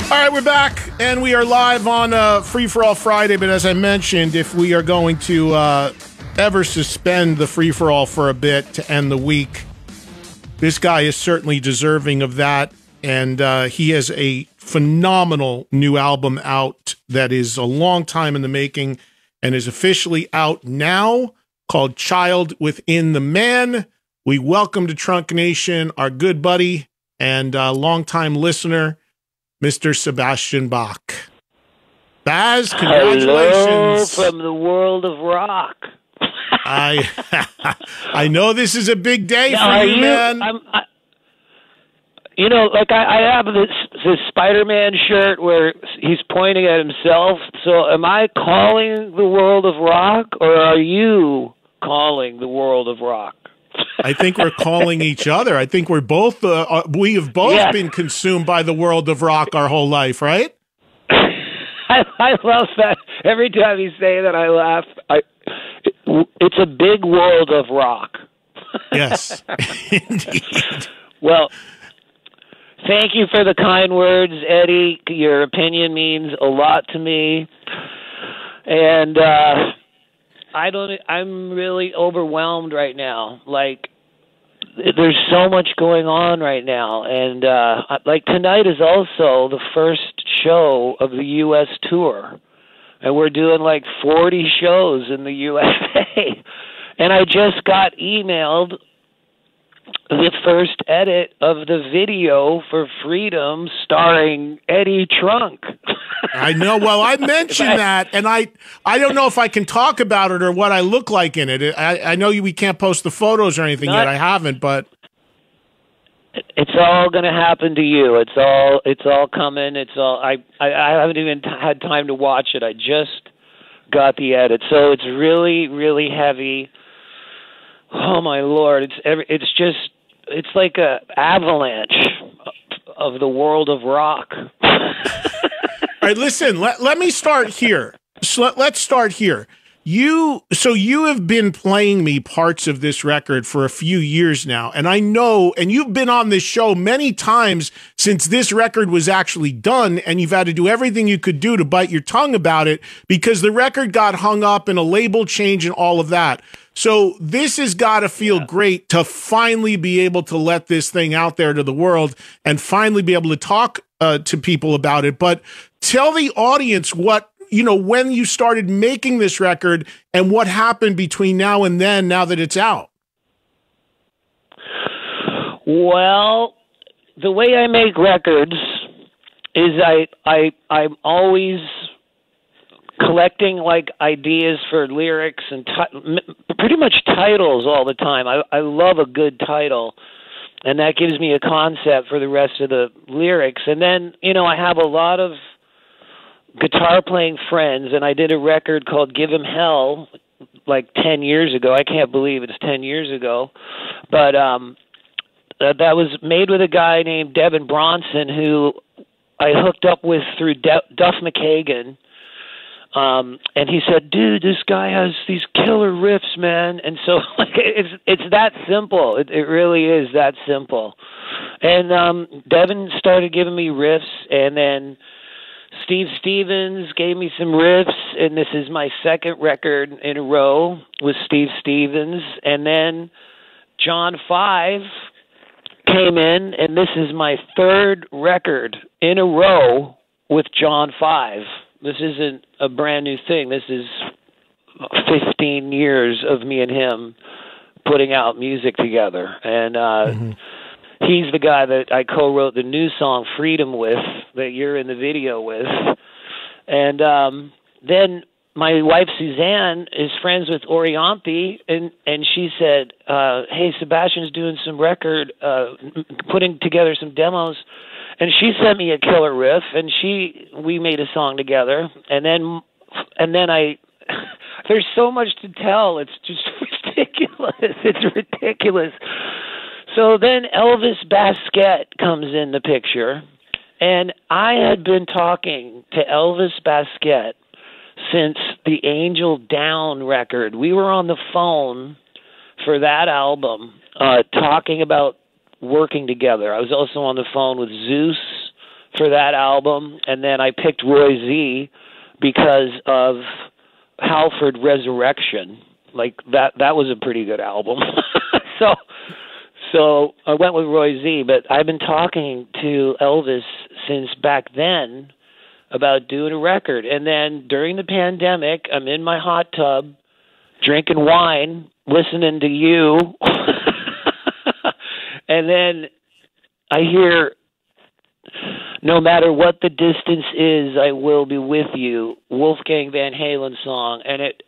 All right, we're back, and we are live on Free For All Friday. But as I mentioned, if we are going to ever suspend the Free For All for a bit to end the week, this guy is certainly deserving of that. And he has a phenomenal new album out that is a long time in the making and is officially out now, called Child Within the Man. We welcome to Trunk Nation our good buddy and longtime listener, Mr. Sebastian Bach. Baz, congratulations. Hello from the world of rock. I know this is a big day now, for you, man. I have this Spider-Man shirt where he's pointing at himself. So am I calling the world of rock, or are you calling the world of rock? I think we're calling each other. I think we're both. We have both been consumed by the world of rock our whole life, right? I love that. Every time you say that, I laugh. It's a big world of rock. Yes, indeed. Well, thank you for the kind words, Eddie. Your opinion means a lot to me, and I'm really overwhelmed right now. Like, there's so much going on right now, and tonight is also the first show of the U.S. tour, and we're doing like 40 shows in the USA. And I just got emailed the first edit of the video for Freedom starring Eddie Trunk. I know. Well, I mentioned that, and I don't know if I can talk about it or what I look like in it. I know we can't post the photos or anything yet. I haven't, but it's all going to happen to you. It's all coming. It's all. I haven't even had time to watch it. I just got the edit, so it's really, really heavy. Oh my Lord! It's like a avalanche of the world of rock. All right, listen, let me start here. So let's start here. You have been playing me parts of this record for a few years now, and I know, and you've been on this show many times since this record was actually done, and you've had to do everything you could do to bite your tongue about it because the record got hung up and a label change and all of that. So this has got to feel great to finally be able to let this thing out there to the world and finally be able to talk to people about it. But tell the audience when you started making this record and what happened between now and then, now that it's out. Well, the way I make records is I'm always collecting like ideas for lyrics and pretty much titles all the time. I love a good title, and that gives me a concept for the rest of the lyrics. And then, I have a lot of guitar playing friends, and I did a record called Give 'Em Hell like 10 years ago. I can't believe it's 10 years ago. But that was made with a guy named Devin Bronson, who I hooked up with through Duff McKagan. And he said, dude, this guy has these killer riffs, man. And so it's that simple. It really is that simple. And Devin started giving me riffs, and then Steve Stevens gave me some riffs, and this is my second record in a row with Steve Stevens. And then John 5 came in, and this is my third record in a row with John 5. This isn't a brand new thing. This is 15 years of me and him putting out music together. And he's the guy that I co-wrote the new song Freedom with, that you're in the video with. And then my wife Suzanne is friends with Orianthi, and she said, hey, Sebastian's doing some record, putting together some demos. And she sent me a killer riff, and we made a song together. And then there's so much to tell. It's just ridiculous. It's ridiculous. So then Elvis Baskette comes in the picture, and I had been talking to Elvis Baskette since the Angel Down record. We were on the phone for that album, talking about working together. I was also on the phone with Zeus for that album, and then I picked Roy Z because of Halford Resurrection. Like that was a pretty good album. So I went with Roy Z, but I've been talking to Elvis since back then about doing a record. And then during the pandemic, I'm in my hot tub drinking wine, listening to you. And then I hear, no matter what the distance is, I will be with you, Wolfgang Van Halen song, and it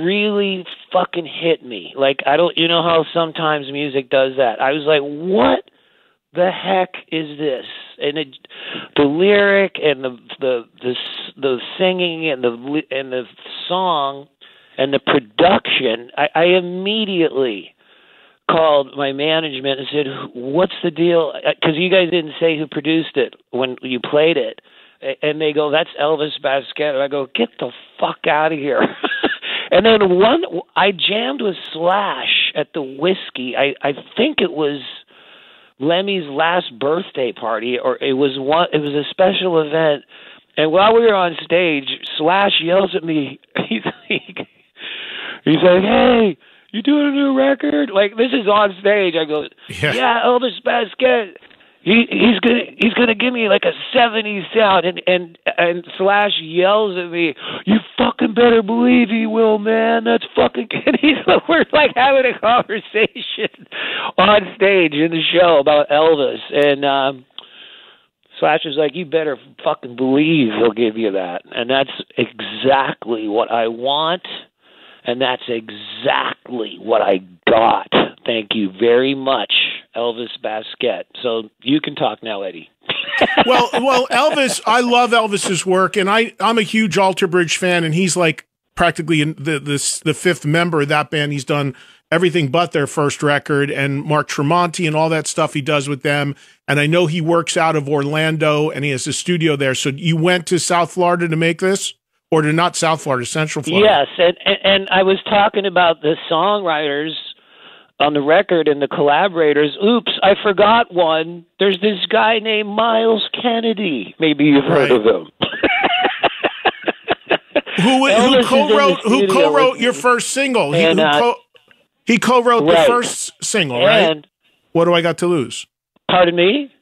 really fucking hit me. Like, you know how sometimes music does that. I was like, what the heck is this? And the lyric and the singing and the song and the production, I immediately called my management and said, what's the deal? Because you guys didn't say who produced it when you played it. And they go, that's Elvis Basquet. And I go, get the fuck out of here. And then I jammed with Slash at the Whiskey. I think it was Lemmy's last birthday party, or it was a special event. And while we were on stage, Slash yells at me. He's like, hey, you doing a new record? Like, this is on stage. I go, yeah, Elvis Basquet. He's gonna give me like a '70s sound, and Slash yells at me, you fucking better believe he will, man. That's fucking. We're like having a conversation on stage in the show about Elvis, and Slash is like, you better fucking believe he'll give you that, and that's exactly what I want. And that's exactly what I got. Thank you very much, Elvis Basquet. So you can talk now, Eddie. well, Elvis, I love Elvis's work, and I'm a huge Alter Bridge fan, and he's like practically the fifth member of that band. He's done everything but their first record, and Mark Tremonti and all that stuff he does with them. And I know he works out of Orlando, and he has a studio there. So you went to South Florida to make this? Or to not South Florida, Central Florida. Yes, and I was talking about the songwriters on the record and the collaborators. Oops, I forgot one. There's this guy named Miles Kennedy. Maybe you've heard of him. who co-wrote your first single? He co-wrote the first single, right? What Do I Got to Lose? Pardon me?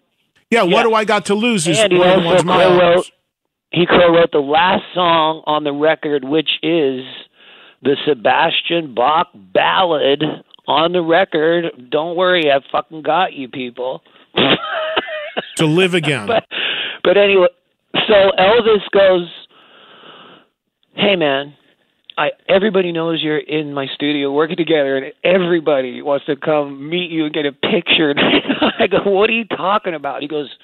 Yeah, What Do I Got to Lose is and he also co-wrote. He co-wrote the last song on the record, which is the Sebastian Bach ballad on the record. Don't worry, I fucking got you, people. To Live Again. But anyway, so Elvis goes, hey, man, everybody knows you're in my studio working together, and everybody wants to come meet you and get a picture. And I go, what are you talking about? He goes,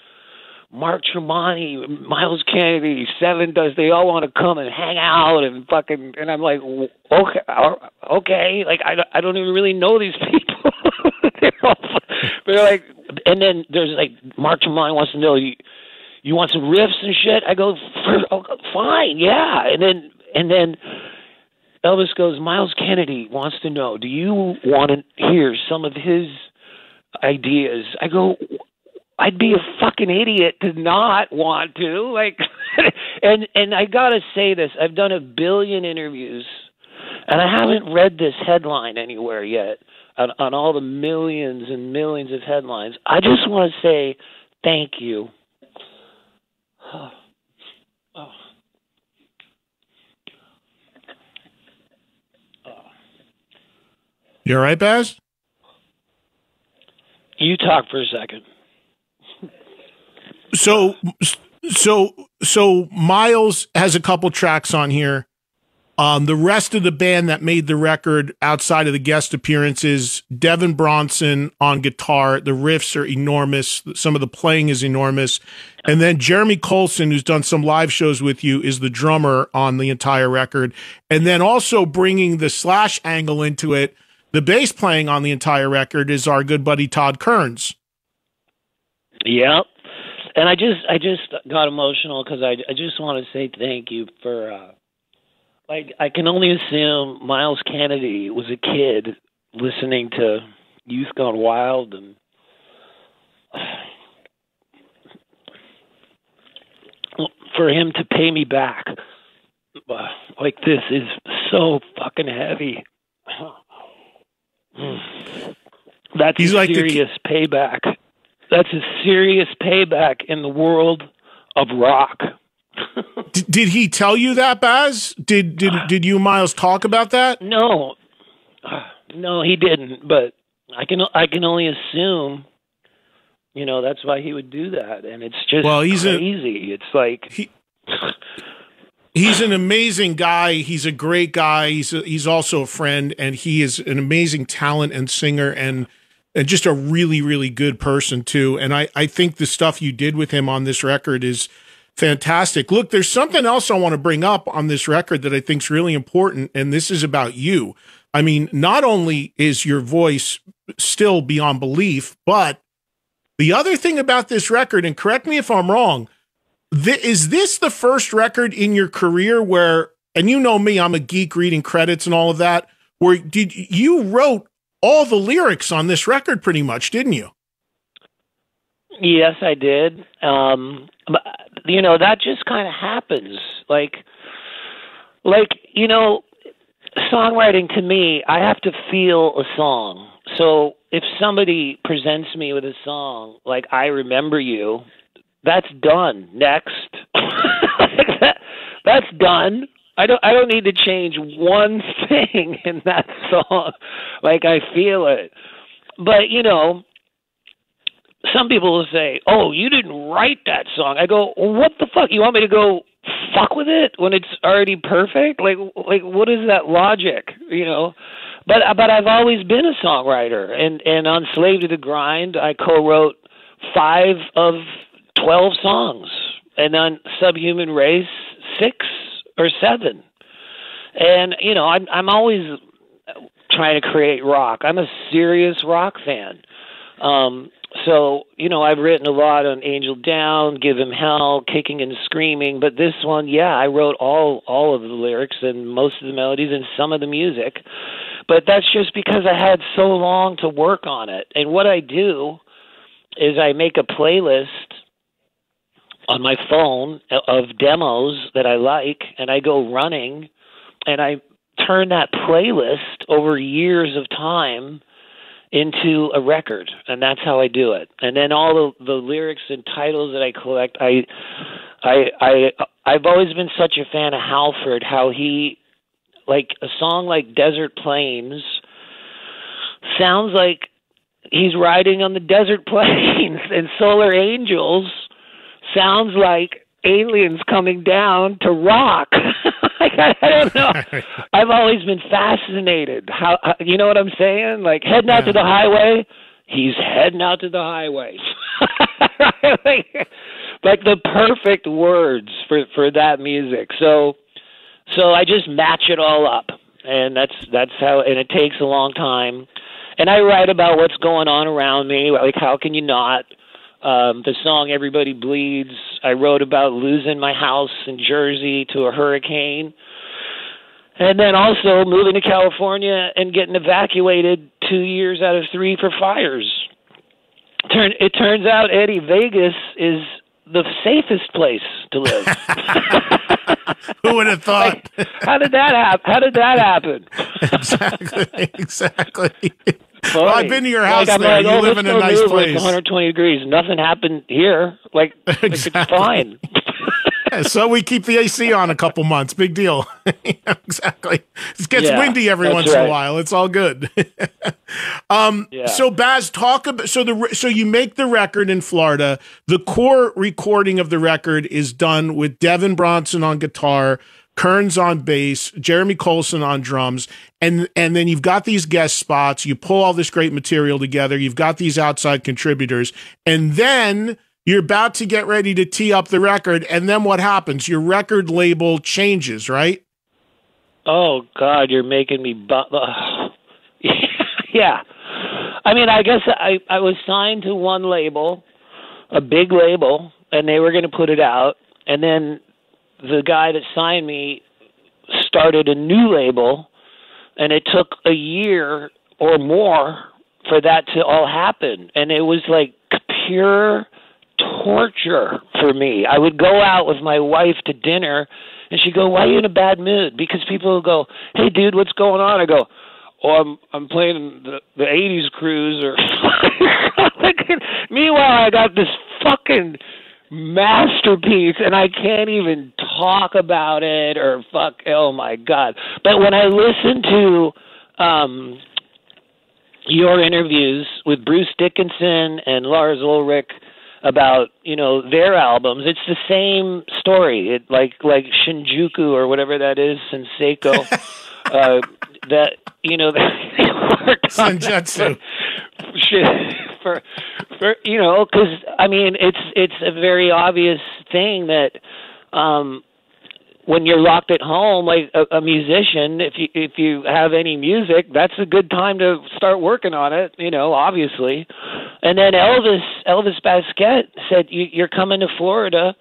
Mark Tremonti, Miles Kennedy, Seven Dust, they all want to come and hang out and fucking, and I'm like, okay, like I don't even really know these people. They're like, and then there's like, Mark Tremonti wants to know, you want some riffs and shit? I go, fine, yeah. And then Elvis goes, Miles Kennedy wants to know, do you want to hear some of his ideas? I go, I'd be a fucking idiot to not want to, like, and I gotta say this, I've done 1 billion interviews, and I haven't read this headline anywhere yet, on all the millions and millions of headlines. I just want to say thank you. You all right, Baz? You talk for a second. So Miles has a couple tracks on here. The rest of the band that made the record outside of the guest appearances, Devin Bronson on guitar. The riffs are enormous. Some of the playing is enormous. And then Jeremy Colson, who's done some live shows with you, is the drummer on the entire record. And then also bringing the Slash angle into it, the bass playing on the entire record is our good buddy Todd Kearns. Yep. And I just got emotional because I just want to say thank you for, I can only assume Miles Kennedy was a kid listening to Youth Gone Wild, for him to pay me back like this is so fucking heavy. That's He's like serious payback. That's a serious payback in the world of rock. Did he tell you that, Baz? Did you and Miles talk about that? No, he didn't. But I can only assume. That's why he would do that, and it's just crazy. It's like he's an amazing guy. He's a great guy. He's also a friend, and he is an amazing talent and singer, and just a really, really good person too. And I think the stuff you did with him on this record is fantastic. Look, there's something else I want to bring up on this record that I think is really important, and this is about you. I mean, not only is your voice still beyond belief, but the other thing about this record, and correct me if I'm wrong, is this the first record in your career where, and you know me, I'm a geek reading credits and all of that, where you wrote all the lyrics on this record pretty much, didn't you? Yes, I did. But, that just kind of happens. Like, songwriting to me, I have to feel a song. So if somebody presents me with a song like I Remember You, that's done. Next. That's done. I don't need to change one thing in that song. Like, I feel it. But, some people will say, "Oh, you didn't write that song." I go, well, "What the fuck? You want me to go fuck with it when it's already perfect? Like what is that logic, But I've always been a songwriter, and on Slave to the Grind, I co-wrote 5 of 12 songs, and on Subhuman Race 6 or 7. And I'm always trying to create rock. I'm a serious rock fan. So, I've written a lot on Angel Down, Give Him Hell, Kicking and Screaming, but this one, I wrote all of the lyrics and most of the melodies and some of the music. But that's just because I had so long to work on it. And what I do is I make a playlist on my phone of demos that I like, and I go running, and I turn that playlist over years of time into a record, and that's how I do it. And then all the lyrics and titles that I collect, I've always been such a fan of Halford, how he, like a song like Desert Plains sounds like he's riding on the desert plains, and Solar Angels sounds like aliens coming down to rock. I don't know. I've always been fascinated. How you know what I'm saying? Like, heading out to the highway, he's heading out to the highway. like the perfect words for that music. So I just match it all up, and that's how. And it takes a long time. And I write about what's going on around me. Like, how can you not? The song Everybody Bleeds, I wrote about losing my house in Jersey to a hurricane. And then also moving to California and getting evacuated 2 years out of 3 for fires. It turns out, Eddie, Vegas is the safest place to live. Who would have thought? Like, how did that happen? Exactly. Well, I've been to your house there. Like, you live in a nice place. Like 120 degrees. Nothing happened here. Like, exactly. It's fine. So we keep the AC on a couple months. Big deal. Exactly. It gets windy every once in a while. It's all good. So Baz, talk about so you make the record in Florida. The core recording of the record is done with Devin Bronson on guitar, Kearns on bass, Jeremy Colson on drums, and then you've got these guest spots. You pull all this great material together. You've got these outside contributors, and then you're about to get ready to tee up the record, and then what happens? Your record label changes, right? Oh, God, you're making me... Yeah. I mean, I guess I was signed to one label, a big label, and they were going to put it out, and then the guy that signed me started a new label, and it took a year or more for that to all happen, and it was like pure torture for me. I would go out with my wife to dinner, and she'd go, "Why are you in a bad mood?" Because people would go, "Hey, dude, what's going on?" I go, "Oh, I'm playing the '80s cruise." Or meanwhile, I got this fucking masterpiece, and I can't even talk about it or fuck. Oh my god! But when I listen to your interviews with Bruce Dickinson and Lars Ulrich about, you know, their albums, it's the same story. It like Shinjuku or whatever that is, Senseico. That, you know, they worked on Senjutsu. for you know, because I mean, it's a very obvious thing that when you're locked at home, like a musician, if you have any music, that's a good time to start working on it, you know, obviously. And then Elvis Basquet said, "You're coming to Florida,"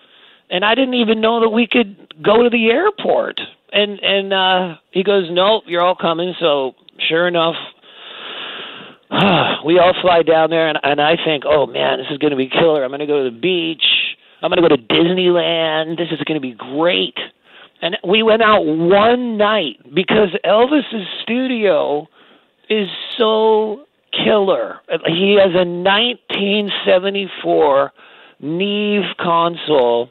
and I didn't even know that we could go to the airport. And he goes, "Nope, you're all coming." So sure enough, we all fly down there, and I think, oh man, this is going to be killer. I'm going to go to the beach. I'm going to go to Disneyland. This is going to be great. And we went out one night because Elvis's studio is so killer. He has a 1974 Neve console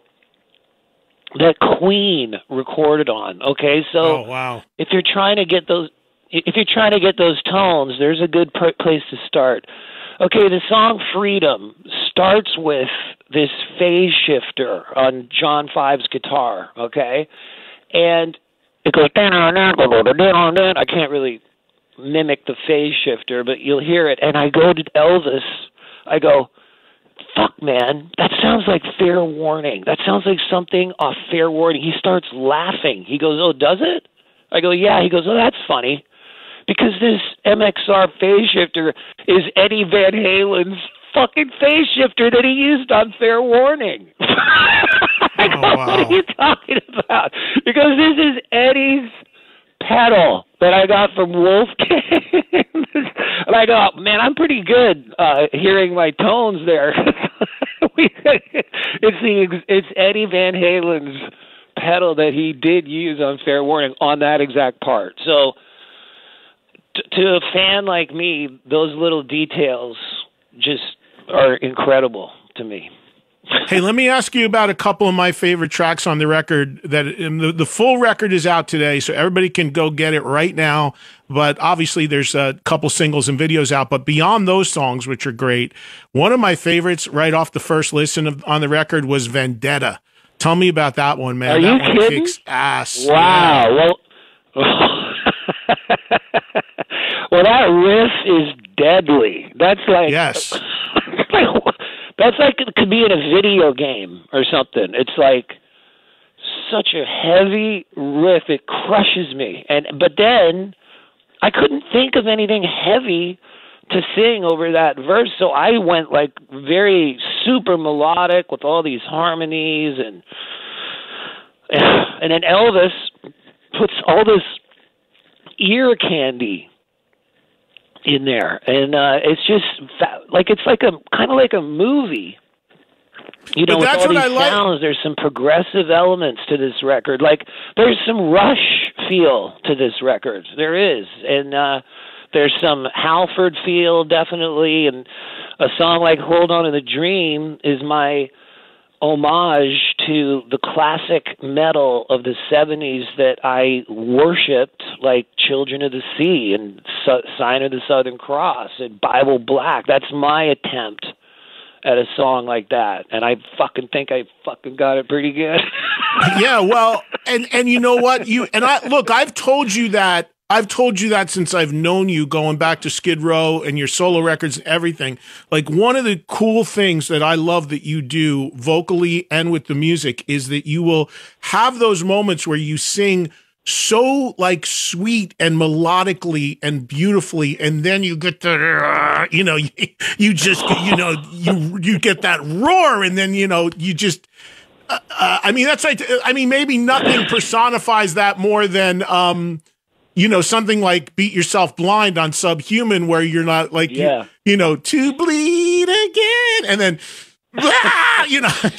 that Queen recorded on. Okay, so Oh, wow. if you're trying to get those tones, there's a good place to start. Okay, the song Freedom starts with this phase shifter on John 5's guitar, okay? And it goes down, I can't really mimic the phase shifter, but you'll hear it. And I go to Elvis, I go, "Fuck, man, that sounds like Fair Warning. That sounds like something off Fair Warning." He starts laughing. He goes, "Oh, does it?" I go, "Yeah." He goes, "Oh, that's funny. Because this MXR phase shifter is Eddie Van Halen's fucking phase shifter that he used on Fair Warning." I go, wow. "What are you talking about?" Because this is Eddie's pedal that I got from Wolfgang. And I go, "Man, I'm pretty good hearing my tones there." It's Eddie Van Halen's pedal that he did use on Fair Warning on that exact part. So to a fan like me, those little details just are incredible to me. Hey, let me ask you about a couple of my favorite tracks on the record. That the full record is out today, so everybody can go get it right now. But obviously, there's a couple singles and videos out. But beyond those songs, which are great, one of my favorites right off the first listen on the record was Vendetta. Tell me about that one, man. Are that you one kidding? kicks ass. Wow. Yeah. Well, that riff is deadly. That's like, Yes. that's like it could be in a video game or something. It's like such a heavy riff. It crushes me. But then I couldn't think of anything heavy to sing over that verse, so I went like very super melodic with all these harmonies, and then Elvis puts all this ear candy in there, and it's just it's like a kind of like a movie. You know, with all these sounds, there's some progressive elements to this record. Like there's some Rush feel to this record. There is, and there's some Halford feel definitely, and a song like "Hold On to the Dream" is my homage to the classic metal of the 70s that I worshipped, like Children of the Sea and Sign of the Southern Cross and Bible Black. That's my attempt at a song like that, and I fucking think I fucking got it pretty good. Yeah, well, and you know what? I've told you that since I've known you, going back to Skid Row and your solo records and everything. Like, one of the cool things that I love that you do vocally and with the music is that you will have those moments where you sing so like sweet and melodically and beautifully, and then you get the you just you get that roar, and then you just maybe nothing personifies that more than something like Beat Yourself Blind on Subhuman, where you're not like, to bleed again. And then,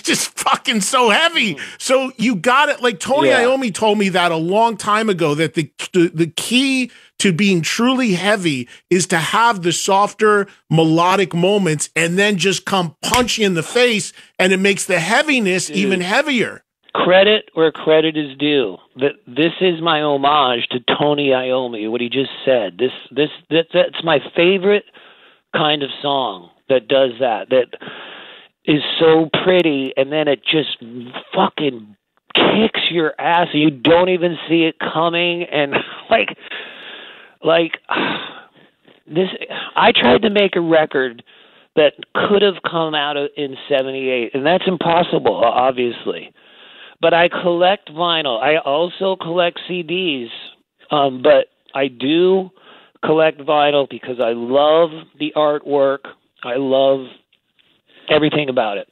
just fucking so heavy. So you got it. Like Tony Iommi told me that a long time ago, that the key to being truly heavy is to have the softer melodic moments and then just come punch you in the face, and it makes the heaviness even heavier. Credit where credit is due. This is my homage to Tony Iommi, what he just said. That's my favorite kind of song that does that is so pretty, and then it just fucking kicks your ass. You don't even see it coming, and like this. I tried to make a record that could have come out in '78, and that's impossible, obviously. But I collect vinyl. I also collect CDs, but I do collect vinyl because I love the artwork. I love everything about it.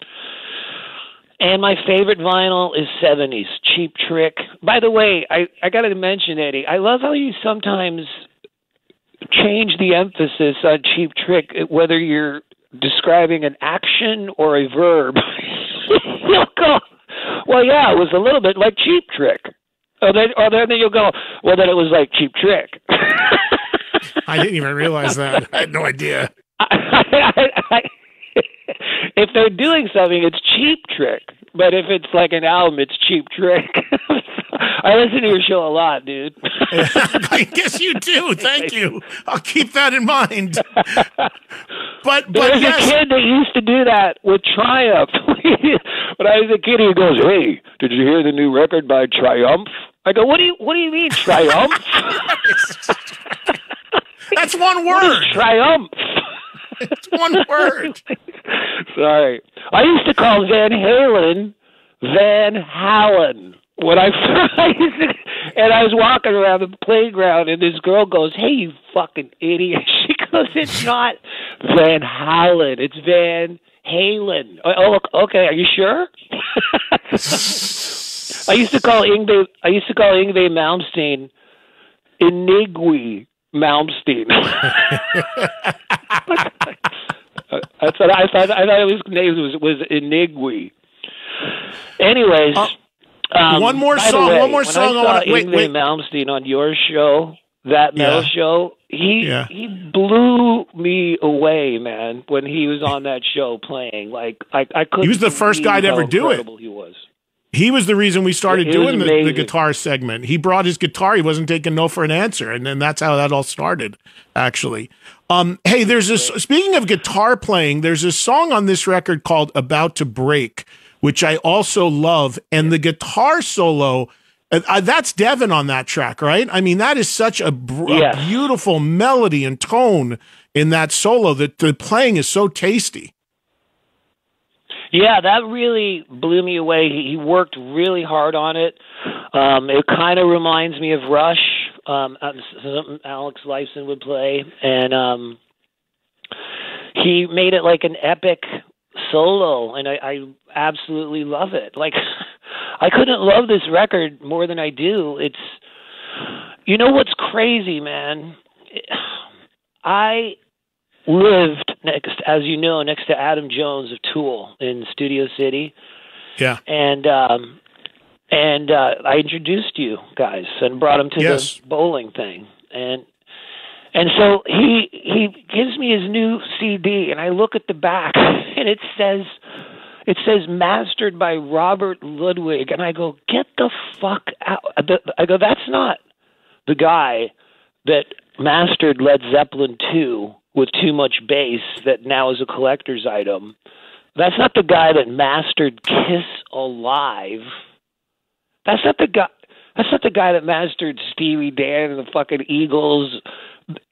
And my favorite vinyl is 70s, Cheap Trick. By the way, I got to mention, Eddie, I love how you sometimes change the emphasis on Cheap Trick, whether you're describing an action or a verb. You'll go, well, yeah, it was a little bit like Cheap Trick. Or then you'll go, well, then it was like Cheap Trick. I didn't even realize that. I had no idea. If they're doing something, it's Cheap Trick. But if it's like an album, it's Cheap Trick. I listen to your show a lot, dude. I guess you do. Thank you. I'll keep that in mind. But there's yes. a kid that used to do that with Triumph. When I was a kid, he goes, "Hey, did you hear the new record by Triumph?" I go, "What do you mean Triumph?" That's one word. What is Triumph? It's one word. Sorry. I used to call Van Halen Van Halen when and I was walking around the playground, and this girl goes, "Hey, you fucking idiot." She goes, "It's not Van Halen. It's Van Halen." Oh, okay. Are you sure? I used to call Yngwie Malmsteen Inigui Malmsteen. That's what I thought. I thought his name was Inigui. Anyways, one more song. Way, one more song. I saw Yngwie Malmsteen on your show, that metal show. He blew me away, man. When he was on that show playing, like I couldn't. He was the first guy to ever do it. He was. He was the reason we started doing the guitar segment. He brought his guitar. He wasn't taking no for an answer. And then that's how that all started, actually. Hey, there's this, speaking of guitar playing, there's a song on this record called About to Break, which I also love. And the guitar solo, that's Devin on that track, right? I mean, that is such a beautiful melody and tone in that solo that the playing is so tasty. Yeah, that really blew me away. He worked really hard on it. It kind of reminds me of Rush, something Alex Lifeson would play. And he made it like an epic solo, and I absolutely love it. Like, I couldn't love this record more than I do. It's, you know what's crazy, man? I lived next to Adam Jones of Tool in Studio City. Yeah. And I introduced you guys and brought him to the bowling thing. And so he gives me his new CD, and I look at the back, and it says mastered by Robert Ludwig, and I go, get the fuck out. I go, that's not the guy that mastered Led Zeppelin 2 with too much bass that now is a collector's item. That's not the guy that mastered Kiss Alive. That's not the guy that mastered Steely Dan and the fucking Eagles.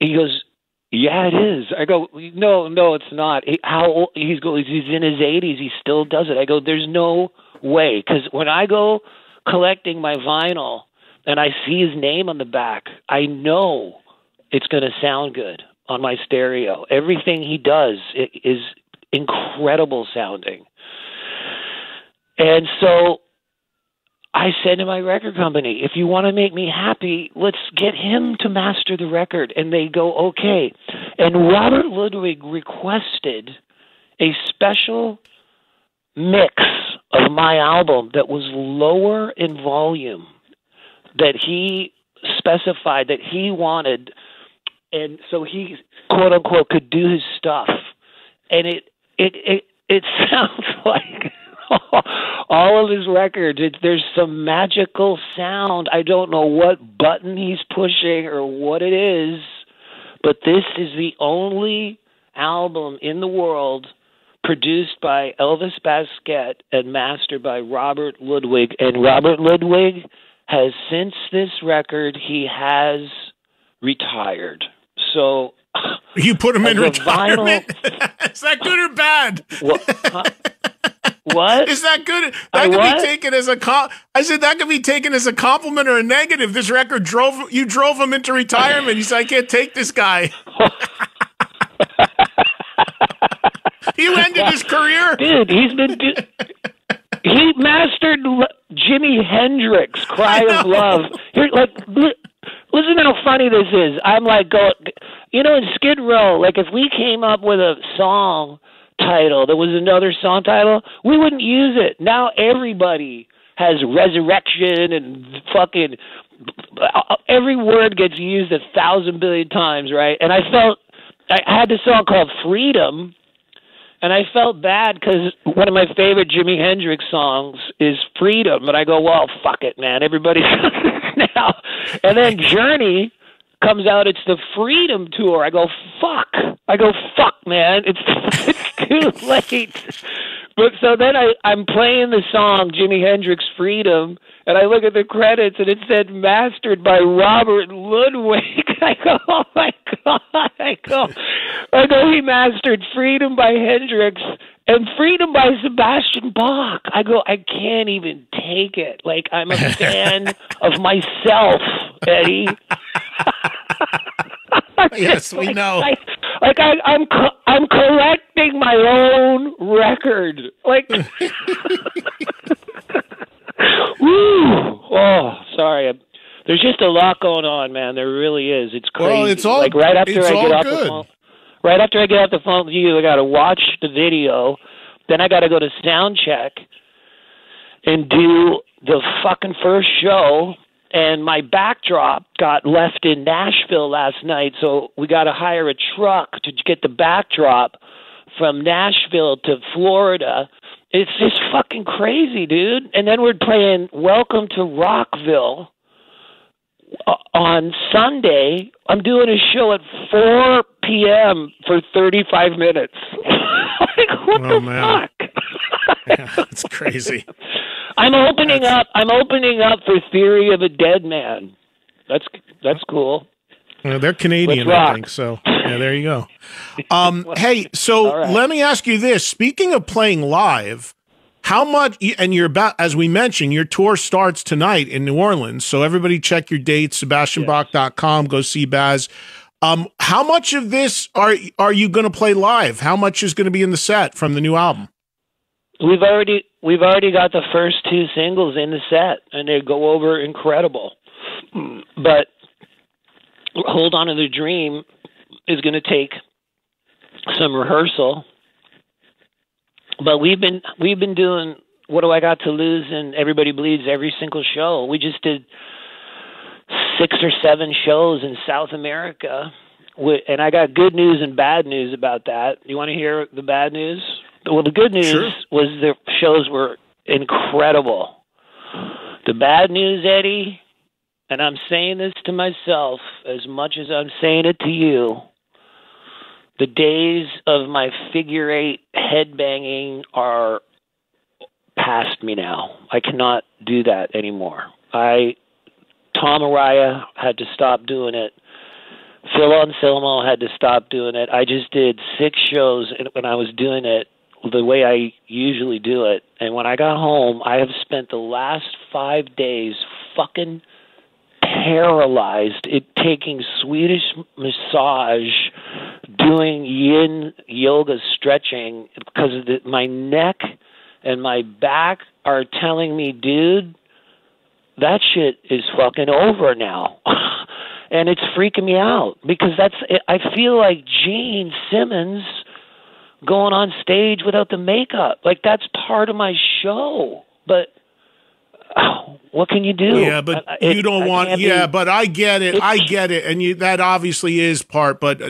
He goes, yeah, it is. I go, no, it's not. How old? He's in his 80s. He still does it. I go, there's no way. Because when I go collecting my vinyl and I see his name on the back, I know it's going to sound good on my stereo. Everything he does is incredible sounding. And so I said to my record company, if you want to make me happy, let's get him to master the record. And they go, okay. And Robert Ludwig requested a special mix of my album that was lower in volume that he specified that he wanted, and so he quote unquote could do his stuff, and it sounds like all of his records. There's some magical sound. I don't know what button he's pushing or what it is, but this is the only album in the world produced by Elvis Baskette and mastered by Robert Ludwig. And Robert Ludwig has, since this record, he has retired. So you put him in retirement. Is that good or bad? What? Is that good? That could be taken as a I said that could be taken as a compliment or a negative. This record drove him into retirement. He said, I can't take this guy. You ended his career, dude. He mastered Jimi Hendrix, "Cry of Love." You're like, listen how funny this is. I'm like, in Skid Row, like if we came up with a song title that was another song title, we wouldn't use it. Now everybody has resurrection and fucking every word gets used 1,000 billion times, right? And I had this song called Freedom, and I felt bad because one of my favorite Jimi Hendrix songs is Freedom, and I go, well, fuck it, man, everybody's now. And then Journey comes out, it's the Freedom Tour. I go, fuck, man, it's too late. But so then I'm playing the song Jimi Hendrix Freedom, and I look at the credits and it said mastered by Robert Ludwig. I go, oh my God. I go, he mastered Freedom by Hendrix and Freedom by Sebastian Bach. I go, I can't even take it. Like, I'm a fan of myself, Eddie. Yes, we know. I'm collecting my own record. Like, woo! Oh, sorry. There's just a lot going on, man. There really is. It's crazy. Well, it's all like right after I get off the phone. Right after I get off the phone with you, I got to watch the video. Then I got to go to sound check and do the fucking first show. And my backdrop got left in Nashville last night, so we got to hire a truck to get the backdrop from Nashville to Florida. It's just fucking crazy, dude. And then we're playing Welcome to Rockville on Sunday. I'm doing a show at 4 p.m. for 35 minutes. Like, what the fuck? Yeah, it's crazy. I'm opening up for Theory of a Dead Man. That's cool. Well, they're Canadian, I think. So yeah, there you go. Hey, so Let me ask you this: speaking of playing live, how much? And you're about, as we mentioned, your tour starts tonight in New Orleans. So everybody, check your dates. SebastianBach.com. Go see Baz. How much of this are you going to play live? How much is going to be in the set from the new album? We've already got the first 2 singles in the set, and they go over incredible. But Hold On to the Dream is going to take some rehearsal. But we've been doing What Do I Got to Lose and Everybody Bleeds every single show. We just did 6 or 7 shows in South America, and I got good news and bad news about that. You want to hear the bad news? Well, the good news was the shows were incredible. The bad news, Eddie, and I'm saying this to myself as much as I'm saying it to you, the days of my figure 8 headbanging are past me now. I cannot do that anymore. Tom Araya had to stop doing it. Phil Anselmo had to stop doing it. I just did 6 shows when I was doing it the way I usually do it. And when I got home, I have spent the last 5 days fucking paralyzed, taking Swedish massage, doing yin yoga stretching, because my neck and my back are telling me, dude, that shit is fucking over now. And it's freaking me out because I feel like Gene Simmons going on stage without the makeup. Like, that's part of my show. But what can you do? Yeah, but you don't want. Yeah, but I get it. I get it, and that obviously is part. But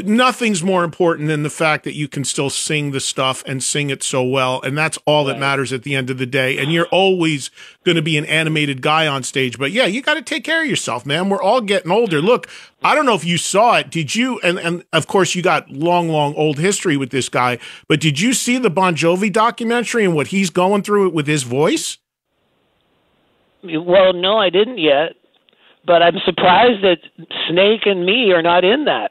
nothing's more important than the fact that you can still sing the stuff and sing it so well, and that's all that matters at the end of the day. And you're always going to be an animated guy on stage. But yeah, you got to take care of yourself, man. We're all getting older. Look, I don't know if you saw it. Did you? And of course, you got long old history with this guy. But did you see the Bon Jovi documentary and what he's going through with his voice? Well, no, I didn't yet, but I'm surprised that Snake and me are not in that.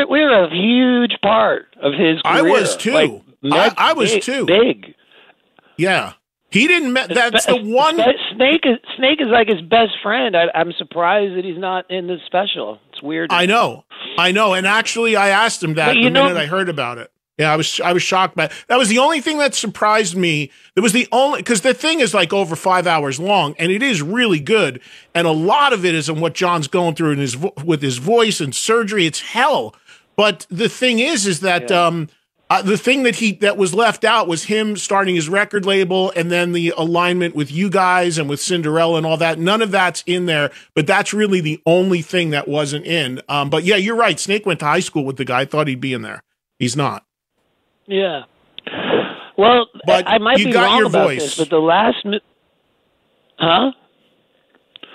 we're a huge part of his career. I was too. Like, I was too. Big. Yeah, he didn't. That's the one. Snake is like his best friend. I'm surprised that he's not in the special. It's weird. I know. And actually, I asked him that the minute I heard about it. Yeah, I was shocked by it. That was the only thing that surprised me. It was the only, because the thing is like over 5 hours long, and it is really good. And a lot of it is on what John's going through with his voice and surgery. It's hell. But the thing is that the thing that was left out was him starting his record label, and then the alignment with you guys and with Cinderella and all that. None of that's in there, but that's really the only thing that wasn't in. But yeah, you're right. Snake went to high school with the guy. I thought he'd be in there. He's not. Yeah. Well, but I might be wrong about this, but the last... Huh?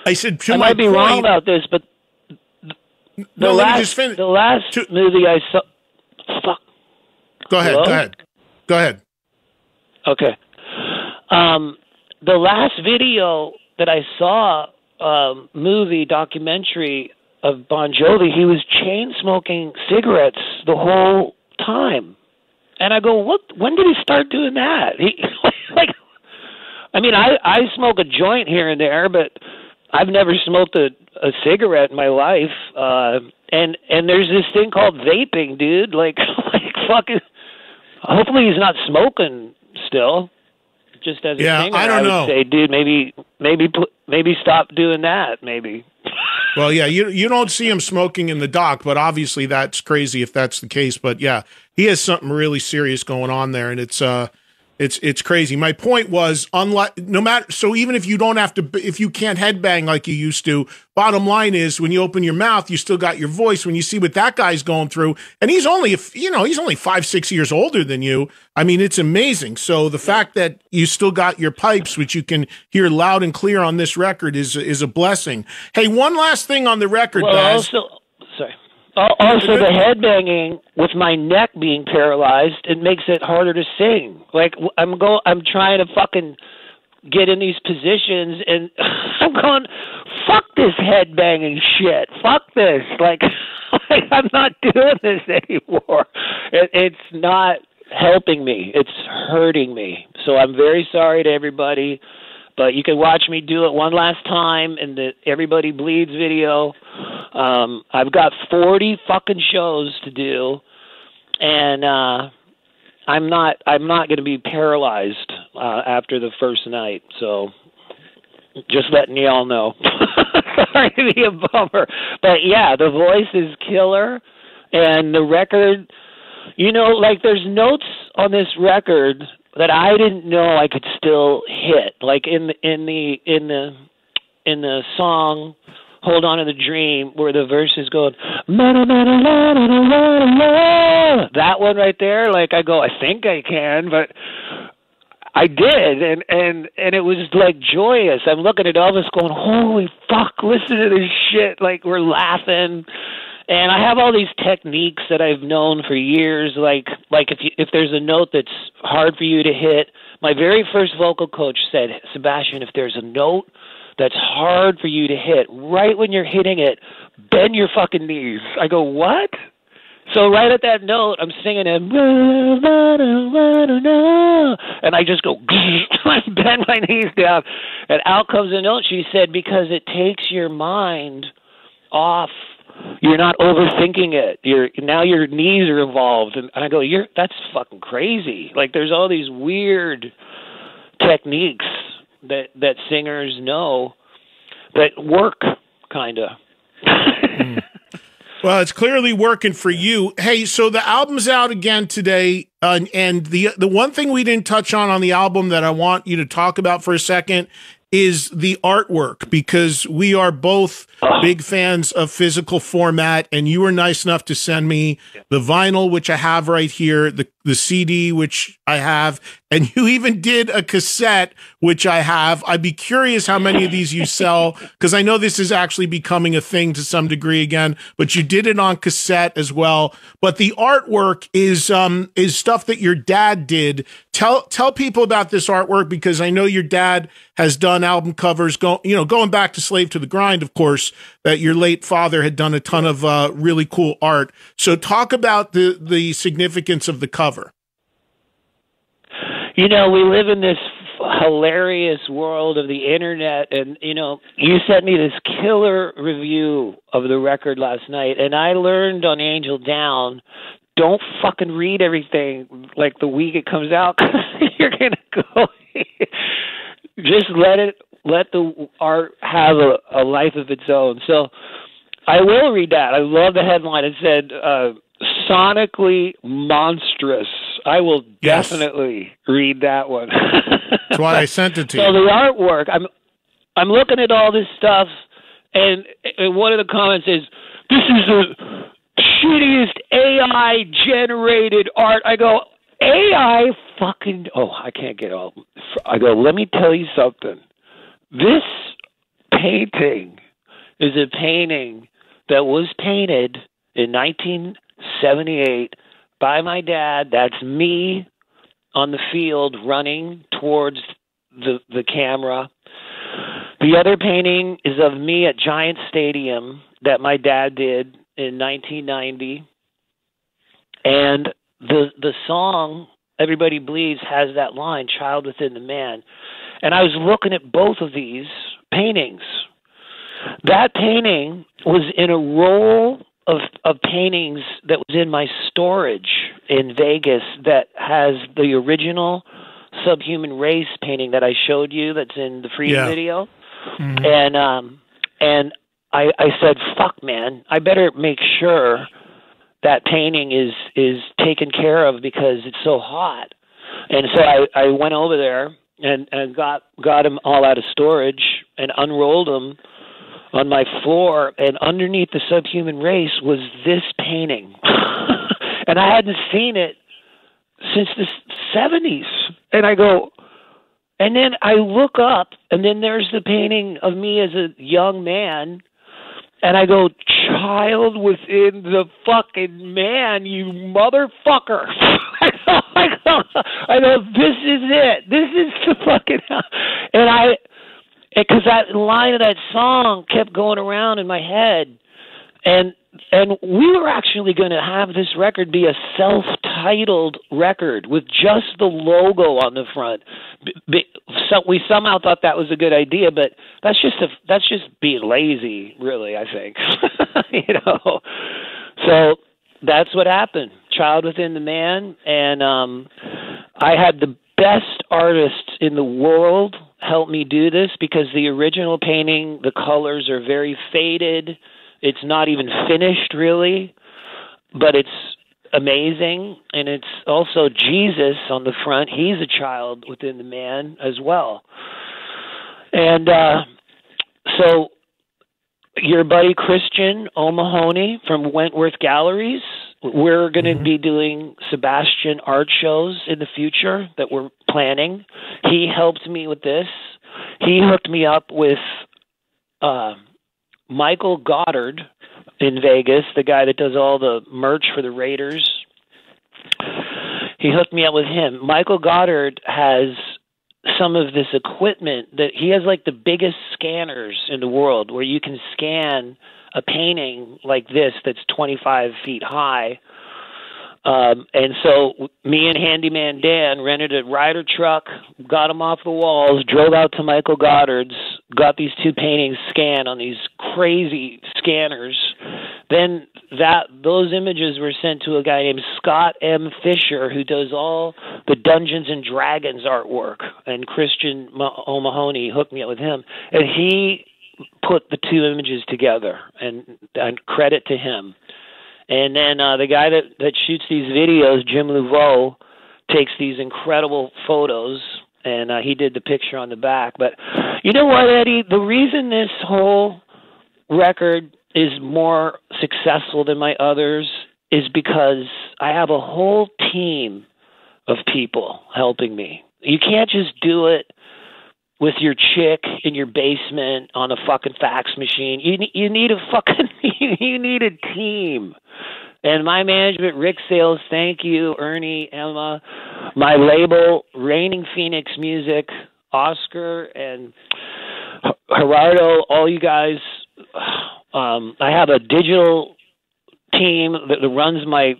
I said, I might be wrong about this, but the last movie I saw... Fuck. Go ahead. Okay. The last video that I saw, movie, documentary of Bon Jovi, he was chain smoking cigarettes the whole time. And I go, what? When did he start doing that? I smoke a joint here and there, but I've never smoked a cigarette in my life. And there's this thing called vaping, dude. Like fucking. Hopefully he's not smoking still. Just as a singer, I don't know. Would say, dude, maybe stop doing that. Maybe. Well, yeah, you don't see him smoking in the doc, but obviously that's crazy if that's the case. But yeah, he has something really serious going on there, and it's crazy. My point was, so even if you don't have to, if you can't headbang like you used to, bottom line is when you open your mouth, you still got your voice. When you see what that guy's going through, and he's only 5-6 years older than you. I mean, it's amazing. So the fact that you still got your pipes, which you can hear loud and clear on this record, is a blessing. Hey, one last thing on the record, Baz. Also, the headbanging with my neck being paralyzed, it makes it harder to sing. Like I'm trying to fucking get in these positions, and I'm going, fuck this headbanging shit. Fuck this. Like I'm not doing this anymore. It's not helping me. It's hurting me. So I'm very sorry to everybody. But you can watch me do it one last time in the Everybody Bleeds video. I've got 40 fucking shows to do, and I'm not going to be paralyzed after the first night. So just letting you all know. Sorry to be a bummer, but yeah, the voice is killer, and the record. There's notes on this record that I didn't know I could still hit, like in the song "Hold On to the Dream," where the verse is going, that one right there. Like I go, I think I can, but I did, and it was like joyous. I'm looking at Elvis, going, "Holy fuck! Listen to this shit!" Like we're laughing. And I have all these techniques that I've known for years, like if there's a note that's hard for you to hit. My very first vocal coach said, Sebastian, if there's a note that's hard for you to hit, right when you're hitting it, bend your fucking knees. I go, what? So right at that note, I'm singing it, and I just go, I bend my knees down, and out comes a note. She said, because it takes your mind off. You're not overthinking it. Now your knees are involved, and I go, that's fucking crazy. Like there's all these weird techniques that singers know that work, kind of. Well, it's clearly working for you. Hey, so the album's out again today, and the one thing we didn't touch on the album that I want you to talk about for a second is the artwork, because we are both big fans of physical format, and you were nice enough to send me the vinyl, which I have right here, the CD, which I have, and you even did a cassette, which I have. I'd be curious how many of these you sell, because I know this is actually becoming a thing to some degree again, but you did it on cassette as well. But the artwork is stuff that your dad did. Tell people about this artwork, because I know your dad has done album covers, going back to Slave to the Grind, of course, that your late father had done a ton of really cool art. So talk about the significance of the cover. We live in this hilarious world of the internet, and you sent me this killer review of the record last night, and I learned on Angel Down, don't fucking read everything like the week it comes out, because you're gonna go. Just let the art have a life of its own. So I will read that. I love the headline. It said sonically monstrous. I will definitely read that one. That's why I sent it to you. So the artwork, I'm looking at all this stuff, and one of the comments is, this is the shittiest AI generated art. I go, AI fucking, I can't get all. I go, let me tell you something. This painting is a painting that was painted in 1978 by my dad. That's me on the field running towards the camera. The other painting is of me at Giant Stadium that my dad did in 1990. And the song Everybody Bleeds has that line, Child Within the Man. And I was looking at both of these paintings. That painting was in a roll of paintings that was in my storage in Vegas that has the original Subhuman Race painting that I showed you that's in the Freedom video. Mm-hmm. And I said, fuck, man, I better make sure that painting is taken care of because it's so hot. And so I went over there and got them all out of storage and unrolled them on my floor, and underneath the Subhuman Race was this painting. And I hadn't seen it since the 70s. And I go, and then I look up, and then there's the painting of me as a young man, and I go, child within the fucking man, you motherfucker. I go, this is it. This is the fucking, and because that line of that song kept going around in my head, and we were actually going to have this record be a self-titled record with just the logo on the front. So we somehow thought that was a good idea, but that's just being lazy, really, I think. So that's what happened. Child Within the Man, and I had the best artists in the world help me do this, because the original painting, the colors are very faded. It's not even finished, really, but it's amazing. And it's also Jesus on the front. He's a child within the man as well. And so your buddy Christian O'Mahony from Wentworth Galleries, we're going to be doing Sebastian art shows in the future that we're planning. He helped me with this. He hooked me up with Michael Goddard in Vegas, the guy that does all the merch for the Raiders. He hooked me up with him. Michael Goddard has some of this equipment that he has, like the biggest scanners in the world, where you can scan a painting like this that's 25 feet high. And so me and Handyman Dan rented a Ryder truck, got them off the walls, drove out to Michael Goddard's, got these two paintings scanned on these crazy scanners. Then those images were sent to a guy named Scott M. Fisher, who does all the Dungeons and Dragons artwork, and Christian O'Mahony hooked me up with him, and he put the two images together, and credit to him. And then the guy that shoots these videos, Jim Louveau, takes these incredible photos, and he did the picture on the back. But you know what, Eddie? The reason this whole record is more successful than my others is because I have a whole team of people helping me. You can't just do it with your chick in your basement on a fucking fax machine. You need a fucking you need a team. And my management, Rick Sales, thank you, Ernie, Emma, my label, Reigning Phoenix Music, Oscar and Gerardo, all you guys. I have a digital team that runs my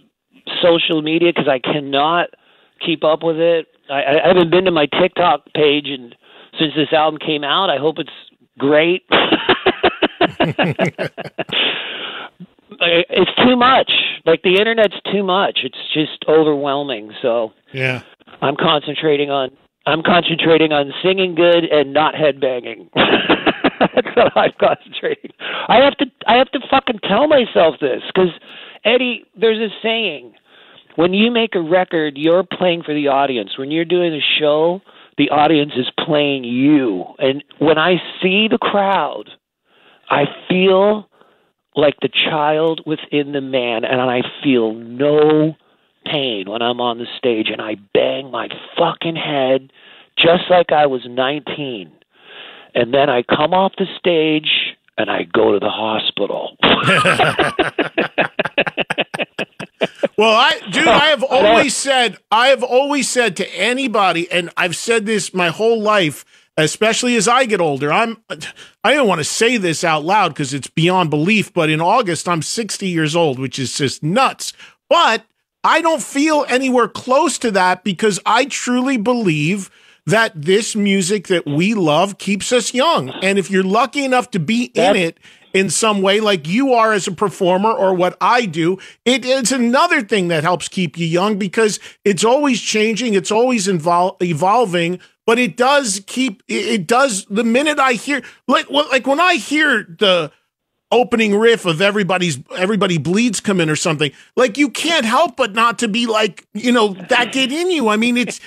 social media because I cannot keep up with it. I haven't been to my TikTok page and since this album came out. I hope it's great. It's too much. Like the internet's too much. It's just overwhelming. So yeah, I'm concentrating on singing good and not headbanging. That's what I'm concentrating. I have to fucking tell myself this because Eddie, there's a saying: when you make a record, you're playing for the audience. When you're doing a show, the audience is playing you. And when I see the crowd, I feel like the child within the man, and I feel no pain when I'm on the stage, and I bang my fucking head just like I was 19. And then I come off the stage, and I go to the hospital. Well, I have always said to anybody, and I've said this my whole life, especially as I get older. I don't want to say this out loud because it's beyond belief, but in August, I'm 60 years old, which is just nuts. But I don't feel anywhere close to that because I truly believe that this music that we love keeps us young. And if you're lucky enough to be in it in some way, like you are as a performer or what I do, it's another thing that helps keep you young because it's always changing. It's always evolving. But it does the minute I hear, like when I hear the opening riff of Everybody Bleeds come in or something, like you can't help but not to be like, that get in you. I mean, it's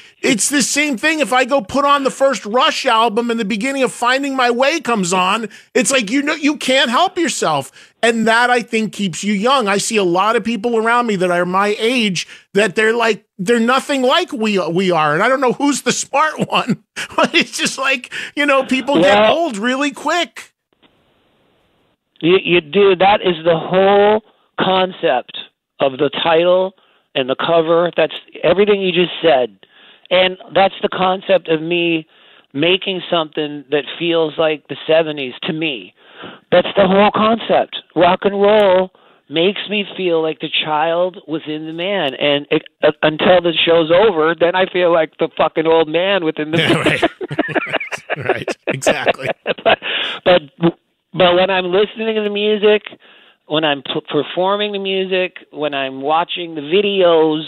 the same thing. If I go put on the first Rush album and the beginning of Finding My Way comes on, it's like, you can't help yourself. And that I think keeps you young. I see a lot of people around me that are my age that they're nothing like we are. And I don't know who's the smart one, but it's just like, people get old really quick. You do. That is the whole concept of the title and the cover. That's everything you just said. And that's the concept of me making something that feels like the 70s to me. That's the whole concept. Rock and roll makes me feel like the child within the man. And until the show's over, then I feel like the fucking old man within the man. Right. Right. Exactly. But when I'm listening to the music, when I'm performing the music, when I'm watching the videos,